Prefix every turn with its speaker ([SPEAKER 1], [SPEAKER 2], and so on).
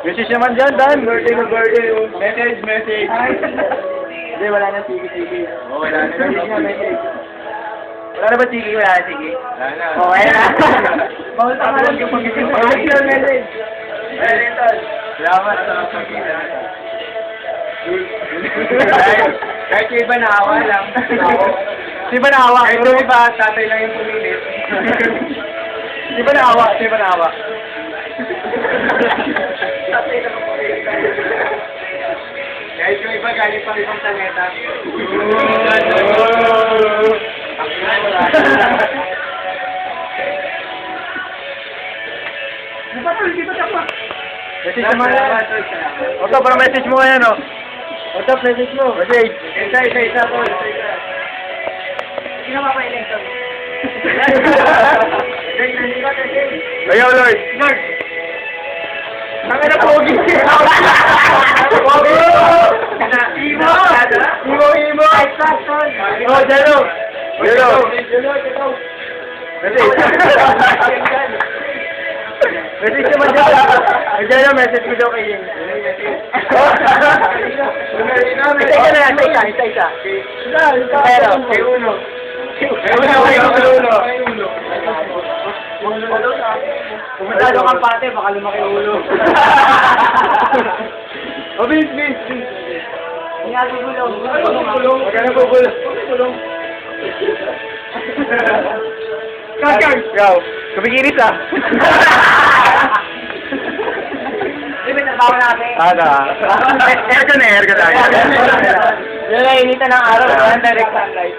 [SPEAKER 1] Message naman dyan, Dan.
[SPEAKER 2] Birthday. Message.
[SPEAKER 1] Hindi, wala na sige.
[SPEAKER 2] Oh, wala na.
[SPEAKER 1] Wala na ba sige? Wala na sige.
[SPEAKER 2] Wala na.
[SPEAKER 1] Oh, ayan na.
[SPEAKER 2] Bawal ka lang yung pag-isip.
[SPEAKER 1] Message.
[SPEAKER 2] Salamat sa pag-isip. Kahit yung iba naawa lang.
[SPEAKER 1] Di ba naawa?
[SPEAKER 2] Kahit yung iba, tatay lang yung pumilit.
[SPEAKER 1] Di ba naawa?
[SPEAKER 2] Kahit yung iba galing pang ibang tangeta.
[SPEAKER 1] Message naman yan. Oto, para message mo ngayon, oh. Oto, message mo. Message.
[SPEAKER 2] Isa po.
[SPEAKER 3] Sino mapailing to?
[SPEAKER 1] Ayaw, Lord.
[SPEAKER 2] Lord!
[SPEAKER 1] Tangin na pogi. Imo. Oh, Jero. Message naman dyan. Jero, message mo daw kay Ying. Isa. Pero,
[SPEAKER 2] Kay Uno.
[SPEAKER 1] pumunta doon kang pate, baka lumaki ang ulo. Oh, Vince.
[SPEAKER 3] Hindi nga gugulong.
[SPEAKER 1] Huwag ka na bubulong. Ikaw, kumikinis ah.
[SPEAKER 3] Hindi ba nabawa natin?
[SPEAKER 1] Aircon na.
[SPEAKER 3] Yan ay initan ng araw. Direct sunlight.